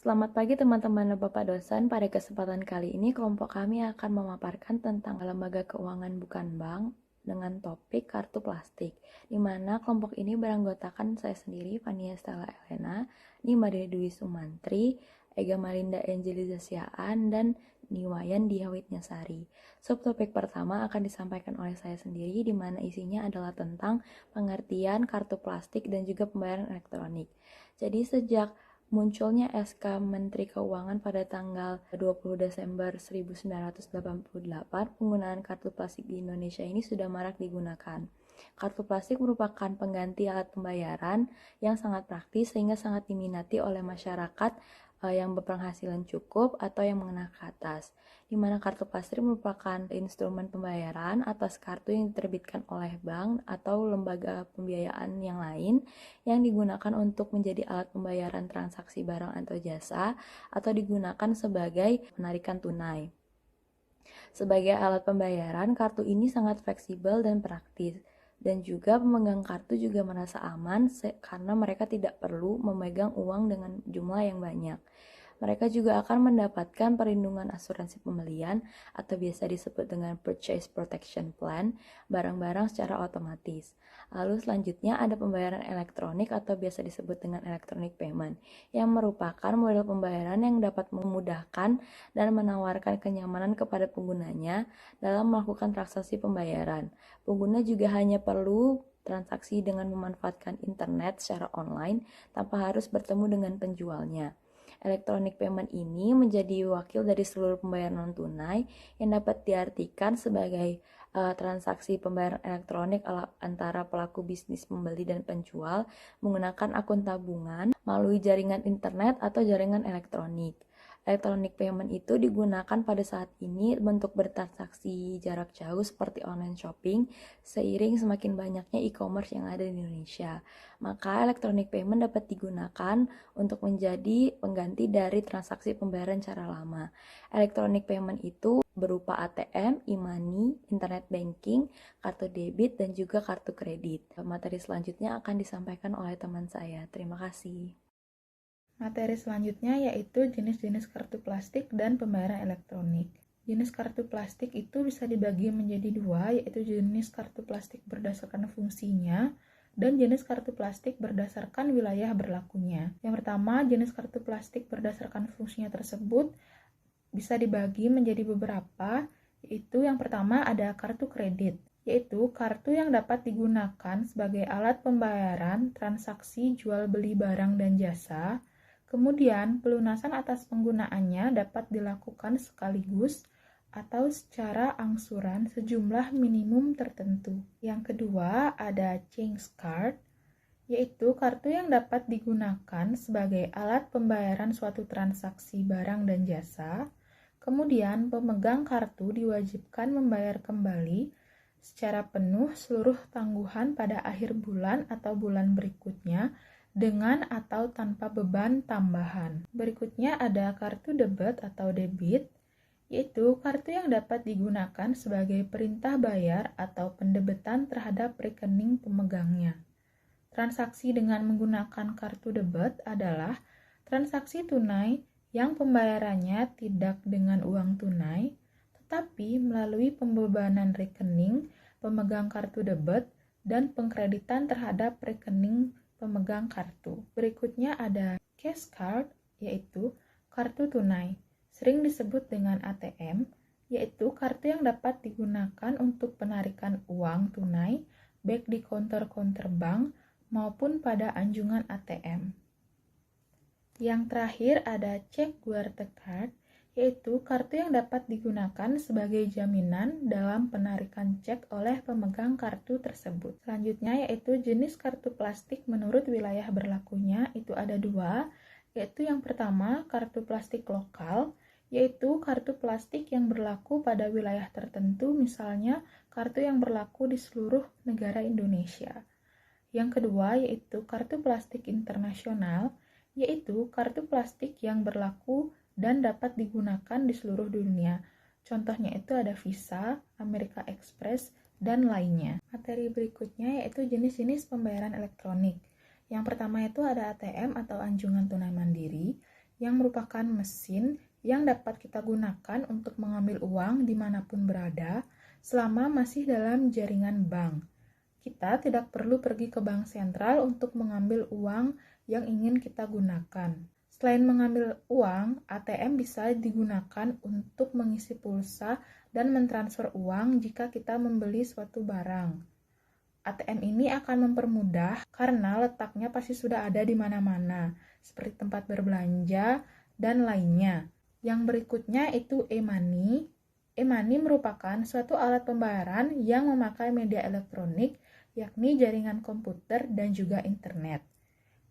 Selamat pagi teman-teman dan Bapak dosen. Pada kesempatan kali ini kelompok kami akan memaparkan tentang lembaga keuangan bukan bank dengan topik kartu plastik, di mana kelompok ini beranggotakan saya sendiri, Fania Stella Elena, Nima Dwi Sumantri, Ega Marinda Angeliza Siaan, dan Niwayan Diawitnyasari. Subtopik pertama akan disampaikan oleh saya sendiri, di mana isinya adalah tentang pengertian kartu plastik dan juga pembayaran elektronik. Jadi sejak munculnya SK Menteri Keuangan pada tanggal 20 Desember 1988, penggunaan kartu plastik di Indonesia ini sudah marak digunakan. Kartu plastik merupakan pengganti alat pembayaran yang sangat praktis sehingga sangat diminati oleh masyarakat yang berpenghasilan cukup atau yang menengah ke atas, di mana kartu plastik merupakan instrumen pembayaran atas kartu yang diterbitkan oleh bank atau lembaga pembiayaan yang lain yang digunakan untuk menjadi alat pembayaran transaksi barang atau jasa atau digunakan sebagai penarikan tunai. Sebagai alat pembayaran, kartu ini sangat fleksibel dan praktis. Dan juga pemegang kartu juga merasa aman karena mereka tidak perlu memegang uang dengan jumlah yang banyak. Mereka juga akan mendapatkan perlindungan asuransi pembelian atau biasa disebut dengan Purchase Protection Plan, barang-barang secara otomatis. Lalu selanjutnya ada pembayaran elektronik atau biasa disebut dengan electronic payment, yang merupakan model pembayaran yang dapat memudahkan dan menawarkan kenyamanan kepada penggunanya dalam melakukan transaksi pembayaran. Pengguna juga hanya perlu transaksi dengan memanfaatkan internet secara online tanpa harus bertemu dengan penjualnya. Electronic payment ini menjadi wakil dari seluruh pembayaran non-tunai yang dapat diartikan sebagai transaksi pembayaran elektronik antara pelaku bisnis pembeli dan penjual menggunakan akun tabungan melalui jaringan internet atau jaringan elektronik. Electronic payment itu digunakan pada saat ini bentuk bertransaksi jarak jauh seperti online shopping seiring semakin banyaknya e-commerce yang ada di Indonesia. Maka electronic payment dapat digunakan untuk menjadi pengganti dari transaksi pembayaran cara lama. Electronic payment itu berupa ATM, e-money, internet banking, kartu debit, dan juga kartu kredit. Materi selanjutnya akan disampaikan oleh teman saya. Terima kasih. Materi selanjutnya yaitu jenis-jenis kartu plastik dan pembayaran elektronik. Jenis kartu plastik itu bisa dibagi menjadi dua, yaitu jenis kartu plastik berdasarkan fungsinya dan jenis kartu plastik berdasarkan wilayah berlakunya. Yang pertama, jenis kartu plastik berdasarkan fungsinya tersebut bisa dibagi menjadi beberapa, yaitu yang pertama ada kartu kredit, yaitu kartu yang dapat digunakan sebagai alat pembayaran transaksi jual beli barang dan jasa. Kemudian, pelunasan atas penggunaannya dapat dilakukan sekaligus atau secara angsuran sejumlah minimum tertentu. Yang kedua, ada change card, yaitu kartu yang dapat digunakan sebagai alat pembayaran suatu transaksi barang dan jasa. Kemudian, pemegang kartu diwajibkan membayar kembali secara penuh seluruh tangguhan pada akhir bulan atau bulan berikutnya dengan atau tanpa beban tambahan. Berikutnya ada kartu debit atau debit, yaitu kartu yang dapat digunakan sebagai perintah bayar atau pendebetan terhadap rekening pemegangnya. Transaksi dengan menggunakan kartu debit adalah transaksi tunai yang pembayarannya tidak dengan uang tunai, tetapi melalui pembebanan rekening pemegang kartu debit dan pengkreditan terhadap rekening pemegang kartu. Berikutnya ada cash card, yaitu kartu tunai, sering disebut dengan ATM, yaitu kartu yang dapat digunakan untuk penarikan uang tunai baik di counter-counter bank maupun pada anjungan ATM. Yang terakhir ada check guarantee card, yaitu kartu yang dapat digunakan sebagai jaminan dalam penarikan cek oleh pemegang kartu tersebut. Selanjutnya yaitu jenis kartu plastik menurut wilayah berlakunya, itu ada dua, yaitu yang pertama kartu plastik lokal, yaitu kartu plastik yang berlaku pada wilayah tertentu, misalnya kartu yang berlaku di seluruh negara Indonesia. Yang kedua yaitu kartu plastik internasional, yaitu kartu plastik yang berlaku dan dapat digunakan di seluruh dunia. Contohnya itu ada Visa, Amerika Express, dan lainnya. Materi berikutnya yaitu jenis-jenis pembayaran elektronik. Yang pertama itu ada ATM atau anjungan tunai mandiri, yang merupakan mesin yang dapat kita gunakan untuk mengambil uang dimanapun berada selama masih dalam jaringan bank. Kita tidak perlu pergi ke bank sentral untuk mengambil uang yang ingin kita gunakan. Selain mengambil uang, ATM bisa digunakan untuk mengisi pulsa dan mentransfer uang jika kita membeli suatu barang. ATM ini akan mempermudah karena letaknya pasti sudah ada di mana-mana, seperti tempat berbelanja dan lainnya. Yang berikutnya itu e-money. E-money merupakan suatu alat pembayaran yang memakai media elektronik, yakni jaringan komputer dan juga internet.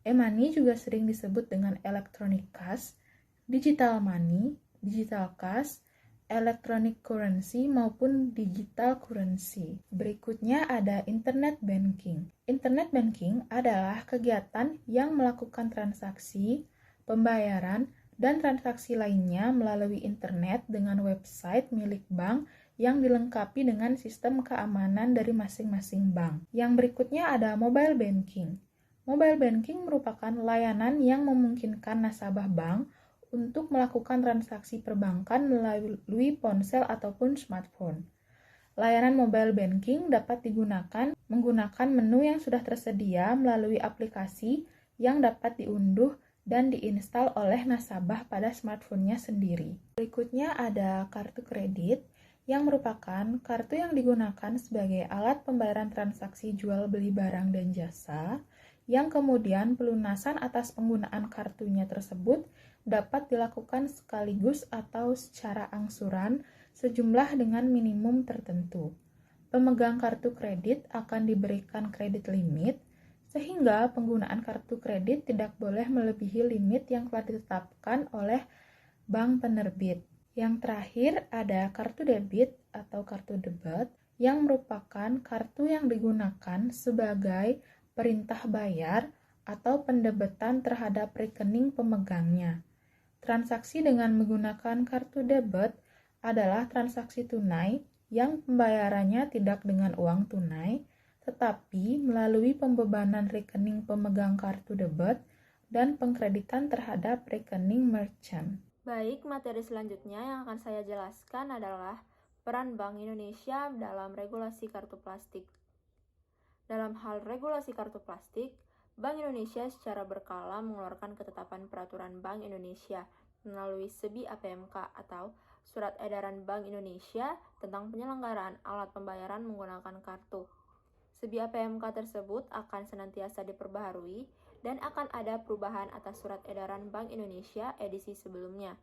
E-money juga sering disebut dengan electronic cash, digital money, digital cash, electronic currency maupun digital currency. Berikutnya ada internet banking. Internet banking adalah kegiatan yang melakukan transaksi, pembayaran, dan transaksi lainnya melalui internet dengan website milik bank yang dilengkapi dengan sistem keamanan dari masing-masing bank. Yang berikutnya ada mobile banking. Mobile banking merupakan layanan yang memungkinkan nasabah bank untuk melakukan transaksi perbankan melalui ponsel ataupun smartphone. Layanan mobile banking dapat digunakan menggunakan menu yang sudah tersedia melalui aplikasi yang dapat diunduh dan diinstal oleh nasabah pada smartphone-nya sendiri. Berikutnya ada kartu kredit, yang merupakan kartu yang digunakan sebagai alat pembayaran transaksi jual beli barang dan jasa, yang kemudian pelunasan atas penggunaan kartunya tersebut dapat dilakukan sekaligus atau secara angsuran sejumlah dengan minimum tertentu. Pemegang kartu kredit akan diberikan kredit limit, sehingga penggunaan kartu kredit tidak boleh melebihi limit yang telah ditetapkan oleh bank penerbit. Yang terakhir ada kartu debit atau kartu debit, yang merupakan kartu yang digunakan sebagai perintah bayar atau pendebetan terhadap rekening pemegangnya. Transaksi dengan menggunakan kartu debit adalah transaksi tunai yang pembayarannya tidak dengan uang tunai, tetapi melalui pembebanan rekening pemegang kartu debit dan pengkreditan terhadap rekening merchant. Baik, materi selanjutnya yang akan saya jelaskan adalah peran Bank Indonesia dalam regulasi kartu plastik. Dalam hal regulasi kartu plastik, Bank Indonesia secara berkala mengeluarkan ketetapan peraturan Bank Indonesia melalui SEBI APMK atau Surat Edaran Bank Indonesia tentang penyelenggaraan alat pembayaran menggunakan kartu. SEBI APMK tersebut akan senantiasa diperbaharui dan akan ada perubahan atas Surat Edaran Bank Indonesia edisi sebelumnya.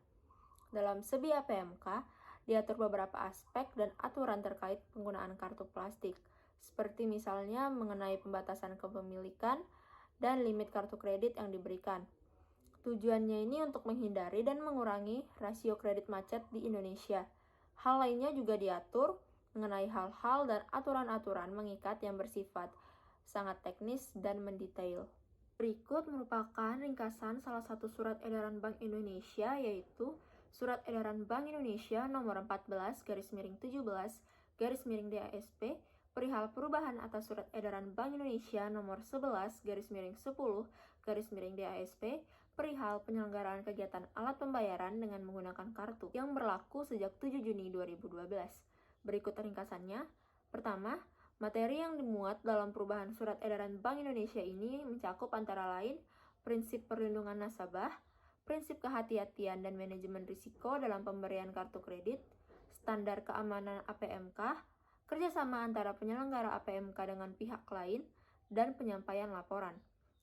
Dalam SEBI APMK, diatur beberapa aspek dan aturan terkait penggunaan kartu plastik, seperti misalnya mengenai pembatasan kepemilikan dan limit kartu kredit yang diberikan. Tujuannya ini untuk menghindari dan mengurangi rasio kredit macet di Indonesia. Hal lainnya juga diatur mengenai hal-hal dan aturan-aturan mengikat yang bersifat sangat teknis dan mendetail. Berikut merupakan ringkasan salah satu surat edaran Bank Indonesia, yaitu Surat Edaran Bank Indonesia nomor 14/17/DASP perihal perubahan atas Surat Edaran Bank Indonesia nomor 11/10/DASP perihal penyelenggaraan kegiatan alat pembayaran dengan menggunakan kartu yang berlaku sejak 7 Juni 2012. Berikut ringkasannya. Pertama, materi yang dimuat dalam perubahan Surat Edaran Bank Indonesia ini mencakup antara lain prinsip perlindungan nasabah, prinsip kehati-hatian dan manajemen risiko dalam pemberian kartu kredit, standar keamanan APMK, kerjasama antara penyelenggara APMK dengan pihak lain, dan penyampaian laporan.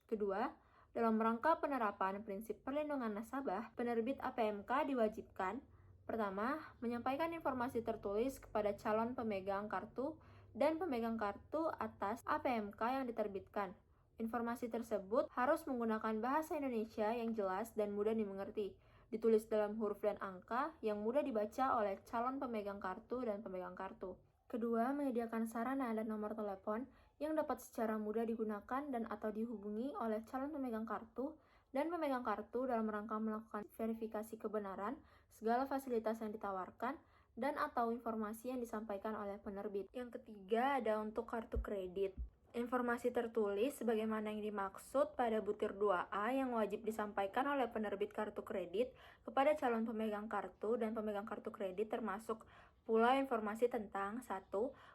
Kedua, dalam rangka penerapan prinsip perlindungan nasabah, penerbit APMK diwajibkan: pertama, menyampaikan informasi tertulis kepada calon pemegang kartu dan pemegang kartu atas APMK yang diterbitkan. Informasi tersebut harus menggunakan bahasa Indonesia yang jelas dan mudah dimengerti, ditulis dalam huruf dan angka yang mudah dibaca oleh calon pemegang kartu dan pemegang kartu. Kedua, menyediakan sarana dan nomor telepon yang dapat secara mudah digunakan dan atau dihubungi oleh calon pemegang kartu dan pemegang kartu dalam rangka melakukan verifikasi kebenaran segala fasilitas yang ditawarkan dan atau informasi yang disampaikan oleh penerbit. Yang ketiga ada untuk kartu kredit. Informasi tertulis sebagaimana yang dimaksud pada butir 2A yang wajib disampaikan oleh penerbit kartu kredit kepada calon pemegang kartu dan pemegang kartu kredit termasuk pula informasi tentang 1.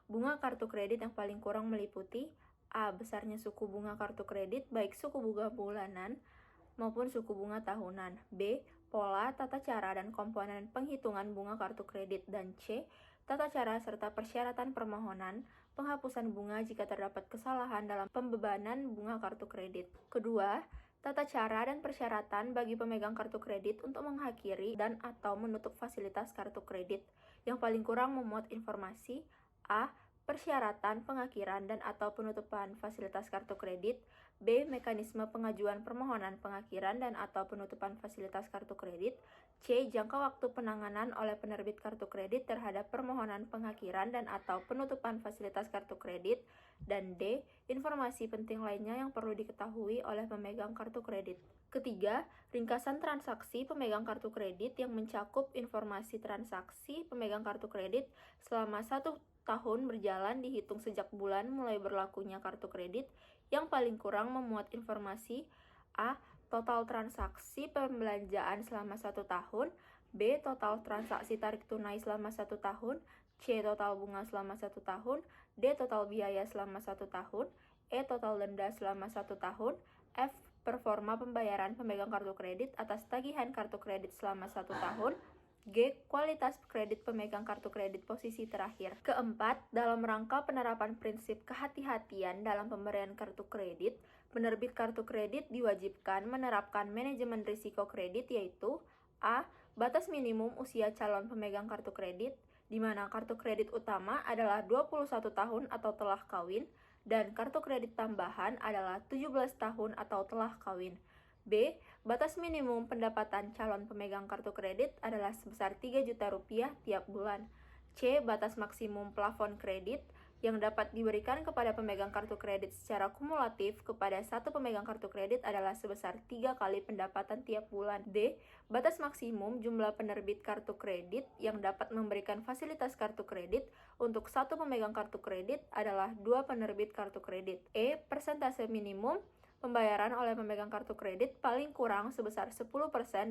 Bunga kartu kredit yang paling kurang meliputi A. Besarnya suku bunga kartu kredit baik suku bunga bulanan maupun suku bunga tahunan. B. Pola, tata cara, dan komponen penghitungan bunga kartu kredit. Dan C. Tata cara serta persyaratan permohonan penghapusan bunga jika terdapat kesalahan dalam pembebanan bunga kartu kredit. Kedua, tata cara dan persyaratan bagi pemegang kartu kredit untuk mengakhiri dan atau menutup fasilitas kartu kredit yang paling kurang memuat informasi A. Persyaratan pengakhiran dan atau penutupan fasilitas kartu kredit. B. Mekanisme pengajuan permohonan pengakhiran dan atau penutupan fasilitas kartu kredit. C. Jangka waktu penanganan oleh penerbit kartu kredit terhadap permohonan pengakhiran dan atau penutupan fasilitas kartu kredit. Dan D. Informasi penting lainnya yang perlu diketahui oleh pemegang kartu kredit. Ketiga, ringkasan transaksi pemegang kartu kredit yang mencakup informasi transaksi pemegang kartu kredit selama 1 tahun berjalan dihitung sejak bulan mulai berlakunya kartu kredit yang paling kurang memuat informasi A. Total transaksi pembelanjaan selama 1 tahun. B. Total transaksi tarik tunai selama 1 tahun. C. Total bunga selama 1 tahun. D. Total biaya selama 1 tahun. E. Total denda selama 1 tahun. F. Performa pembayaran pemegang kartu kredit atas tagihan kartu kredit selama 1 tahun. G. Kualitas kredit pemegang kartu kredit posisi terakhir. Keempat, dalam rangka penerapan prinsip kehati-hatian dalam pemberian kartu kredit, penerbit kartu kredit diwajibkan menerapkan manajemen risiko kredit yaitu A. Batas minimum usia calon pemegang kartu kredit, di mana kartu kredit utama adalah 21 tahun atau telah kawin, dan kartu kredit tambahan adalah 17 tahun atau telah kawin. B. Batas minimum pendapatan calon pemegang kartu kredit adalah sebesar 3 juta rupiah tiap bulan. C. Batas maksimum plafon kredit yang dapat diberikan kepada pemegang kartu kredit secara kumulatif kepada satu pemegang kartu kredit adalah sebesar 3 kali pendapatan tiap bulan. D. Batas maksimum jumlah penerbit kartu kredit yang dapat memberikan fasilitas kartu kredit untuk satu pemegang kartu kredit adalah 2 penerbit kartu kredit. E. Persentase minimum pembayaran oleh pemegang kartu kredit paling kurang sebesar 10%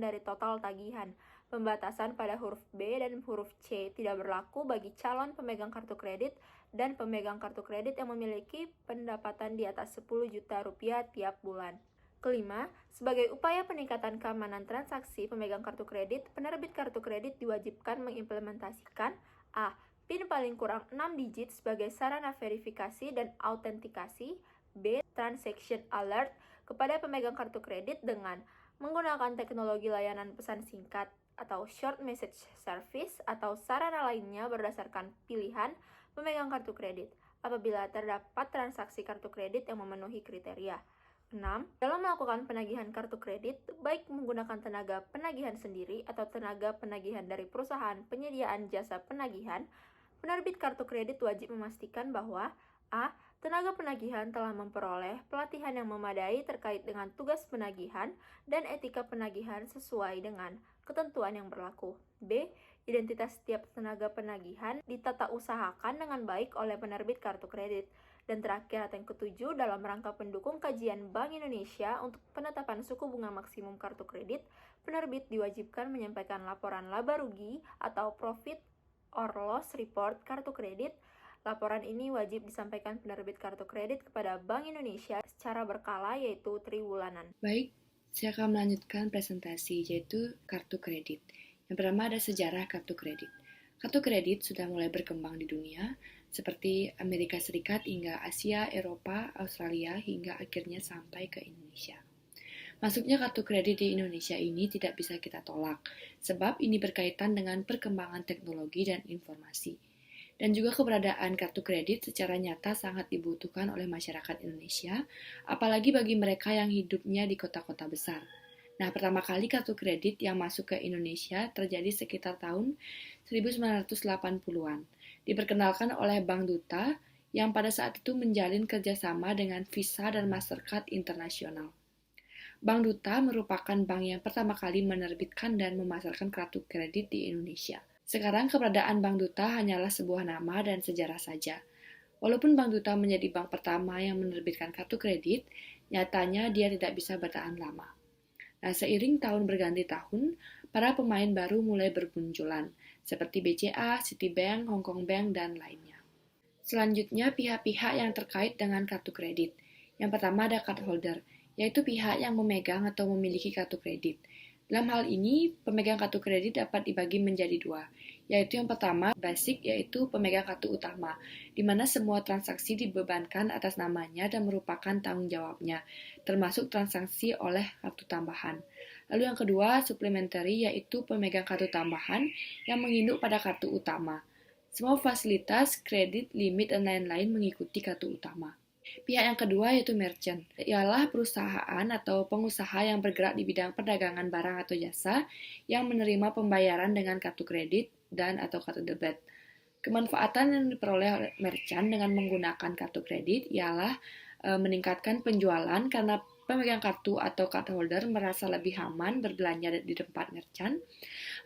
dari total tagihan. Pembatasan pada huruf B dan huruf C tidak berlaku bagi calon pemegang kartu kredit dan pemegang kartu kredit yang memiliki pendapatan di atas 10 juta rupiah tiap bulan. Kelima, sebagai upaya peningkatan keamanan transaksi pemegang kartu kredit, penerbit kartu kredit diwajibkan mengimplementasikan A. PIN paling kurang 6 digit sebagai sarana verifikasi dan autentikasi. B. Transaction Alert kepada pemegang kartu kredit dengan menggunakan teknologi layanan pesan singkat atau Short Message Service atau sarana lainnya berdasarkan pilihan pemegang kartu kredit apabila terdapat transaksi kartu kredit yang memenuhi kriteria. 6. Dalam melakukan penagihan kartu kredit, baik menggunakan tenaga penagihan sendiri atau tenaga penagihan dari perusahaan penyediaan jasa penagihan, penerbit kartu kredit wajib memastikan bahwa A. Tenaga penagihan telah memperoleh pelatihan yang memadai terkait dengan tugas penagihan dan etika penagihan sesuai dengan ketentuan yang berlaku. B. Identitas setiap tenaga penagihan ditata usahakan dengan baik oleh penerbit kartu kredit. Dan terakhir atau yang ketujuh, dalam rangka pendukung kajian Bank Indonesia untuk penetapan suku bunga maksimum kartu kredit, penerbit diwajibkan menyampaikan laporan laba rugi atau profit or loss report kartu kredit. Laporan ini wajib disampaikan penerbit kartu kredit kepada Bank Indonesia secara berkala yaitu triwulanan. Baik, saya akan melanjutkan presentasi yaitu kartu kredit. Yang pertama ada sejarah kartu kredit. Kartu kredit sudah mulai berkembang di dunia, seperti Amerika Serikat hingga Asia, Eropa, Australia, hingga akhirnya sampai ke Indonesia. Masuknya kartu kredit di Indonesia ini tidak bisa kita tolak, sebab ini berkaitan dengan perkembangan teknologi dan informasi. Dan juga keberadaan kartu kredit secara nyata sangat dibutuhkan oleh masyarakat Indonesia, apalagi bagi mereka yang hidupnya di kota-kota besar. Nah, pertama kali kartu kredit yang masuk ke Indonesia terjadi sekitar tahun 1980-an. Diperkenalkan oleh Bank Duta yang pada saat itu menjalin kerjasama dengan Visa dan Mastercard Internasional. Bank Duta merupakan bank yang pertama kali menerbitkan dan memasarkan kartu kredit di Indonesia. Sekarang keberadaan Bank Duta hanyalah sebuah nama dan sejarah saja. Walaupun Bank Duta menjadi bank pertama yang menerbitkan kartu kredit, nyatanya dia tidak bisa bertahan lama. Nah, seiring tahun berganti tahun, para pemain baru mulai bermunculan, seperti BCA, Citibank, Hong Kong Bank, dan lainnya. Selanjutnya, pihak-pihak yang terkait dengan kartu kredit. Yang pertama ada cardholder, yaitu pihak yang memegang atau memiliki kartu kredit. Dalam hal ini, pemegang kartu kredit dapat dibagi menjadi dua, yaitu yang pertama, basic, yaitu pemegang kartu utama, di mana semua transaksi dibebankan atas namanya dan merupakan tanggung jawabnya, termasuk transaksi oleh kartu tambahan. Lalu yang kedua, supplementary, yaitu pemegang kartu tambahan yang menginduk pada kartu utama. Semua fasilitas, kredit, limit, dan lain-lain mengikuti kartu utama. Pihak yang kedua yaitu merchant, ialah perusahaan atau pengusaha yang bergerak di bidang perdagangan barang atau jasa yang menerima pembayaran dengan kartu kredit dan atau kartu debit. Kemanfaatan yang diperoleh oleh merchant dengan menggunakan kartu kredit ialah meningkatkan penjualan karena pemegang kartu atau cardholder merasa lebih aman berbelanja di tempat merchant.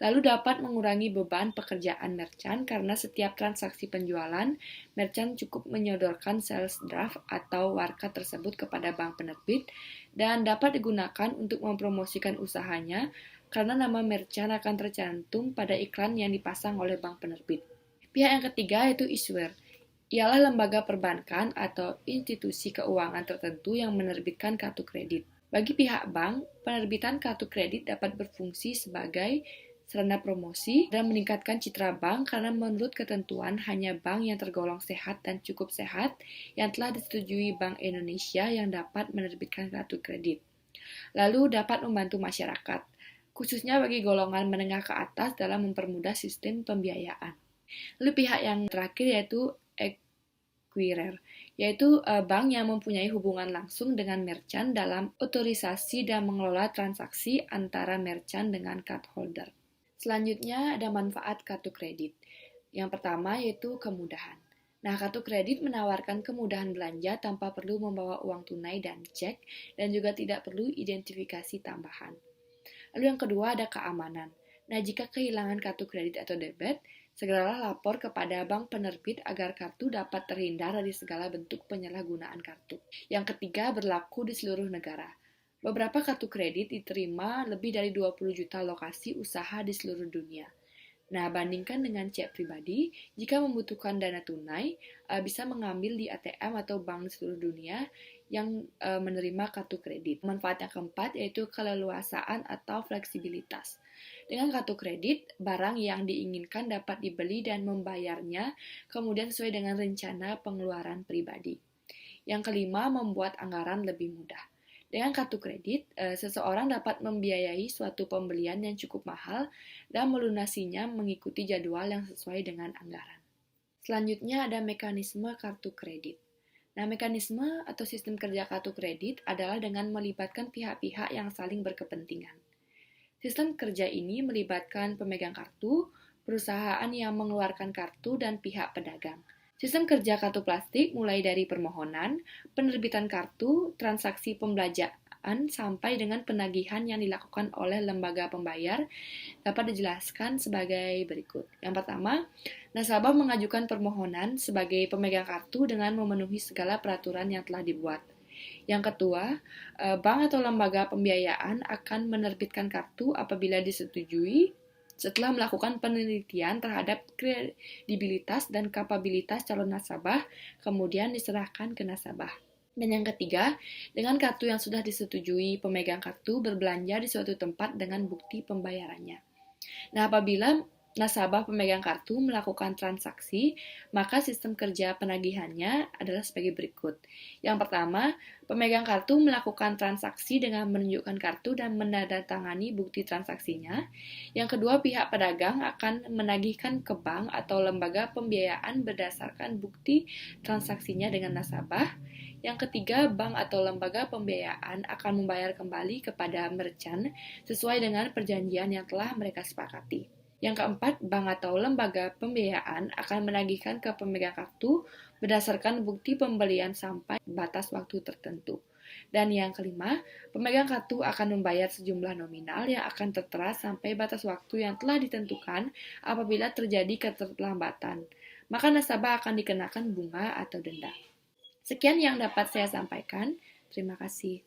Lalu dapat mengurangi beban pekerjaan merchant karena setiap transaksi penjualan, merchant cukup menyodorkan sales draft atau warkat tersebut kepada bank penerbit dan dapat digunakan untuk mempromosikan usahanya karena nama merchant akan tercantum pada iklan yang dipasang oleh bank penerbit. Pihak yang ketiga yaitu issuer, ialah lembaga perbankan atau institusi keuangan tertentu yang menerbitkan kartu kredit. Bagi pihak bank, penerbitan kartu kredit dapat berfungsi sebagai sarana promosi dan meningkatkan citra bank karena menurut ketentuan hanya bank yang tergolong sehat dan cukup sehat yang telah disetujui Bank Indonesia yang dapat menerbitkan kartu kredit. Lalu dapat membantu masyarakat, khususnya bagi golongan menengah ke atas dalam mempermudah sistem pembiayaan. Lalu pihak yang terakhir yaitu acquirer, yaitu bank yang mempunyai hubungan langsung dengan merchant dalam otorisasi dan mengelola transaksi antara merchant dengan cardholder. Selanjutnya ada manfaat kartu kredit. Yang pertama yaitu kemudahan. Nah, kartu kredit menawarkan kemudahan belanja tanpa perlu membawa uang tunai dan cek, dan juga tidak perlu identifikasi tambahan. Lalu yang kedua ada keamanan. Nah, jika kehilangan kartu kredit atau debit, segeralah lapor kepada bank penerbit agar kartu dapat terhindar dari segala bentuk penyalahgunaan kartu. Yang ketiga, berlaku di seluruh negara. Beberapa kartu kredit diterima lebih dari 20 juta lokasi usaha di seluruh dunia. Nah, bandingkan dengan cek pribadi, jika membutuhkan dana tunai, bisa mengambil di ATM atau bank di seluruh dunia yang menerima kartu kredit. Manfaat yang keempat yaitu keleluasaan atau fleksibilitas. Dengan kartu kredit, barang yang diinginkan dapat dibeli dan membayarnya kemudian sesuai dengan rencana pengeluaran pribadi. Yang kelima, membuat anggaran lebih mudah. Dengan kartu kredit, seseorang dapat membiayai suatu pembelian yang cukup mahal dan melunasinya mengikuti jadwal yang sesuai dengan anggaran. Selanjutnya ada mekanisme kartu kredit. Nah, mekanisme atau sistem kerja kartu kredit adalah dengan melibatkan pihak-pihak yang saling berkepentingan. Sistem kerja ini melibatkan pemegang kartu, perusahaan yang mengeluarkan kartu, dan pihak pedagang. Sistem kerja kartu plastik mulai dari permohonan, penerbitan kartu, transaksi pembelanjaan, sampai dengan penagihan yang dilakukan oleh lembaga pembayar dapat dijelaskan sebagai berikut. Yang pertama, nasabah mengajukan permohonan sebagai pemegang kartu dengan memenuhi segala peraturan yang telah dibuat. Yang kedua, bank atau lembaga pembiayaan akan menerbitkan kartu apabila disetujui setelah melakukan penelitian terhadap kredibilitas dan kapabilitas calon nasabah, kemudian diserahkan ke nasabah. Dan yang ketiga, dengan kartu yang sudah disetujui, pemegang kartu berbelanja di suatu tempat dengan bukti pembayarannya. Nah, apabila nasabah pemegang kartu melakukan transaksi, maka sistem kerja penagihannya adalah sebagai berikut. Yang pertama, pemegang kartu melakukan transaksi dengan menunjukkan kartu dan menandatangani bukti transaksinya. Yang kedua, pihak pedagang akan menagihkan ke bank atau lembaga pembiayaan berdasarkan bukti transaksinya dengan nasabah. Yang ketiga, bank atau lembaga pembiayaan akan membayar kembali kepada merchant sesuai dengan perjanjian yang telah mereka sepakati. Yang keempat, bank atau lembaga pembiayaan akan menagihkan ke pemegang kartu berdasarkan bukti pembelian sampai batas waktu tertentu. Dan yang kelima, pemegang kartu akan membayar sejumlah nominal yang akan tertera sampai batas waktu yang telah ditentukan apabila terjadi keterlambatan. maka nasabah akan dikenakan bunga atau denda. Sekian yang dapat saya sampaikan. Terima kasih.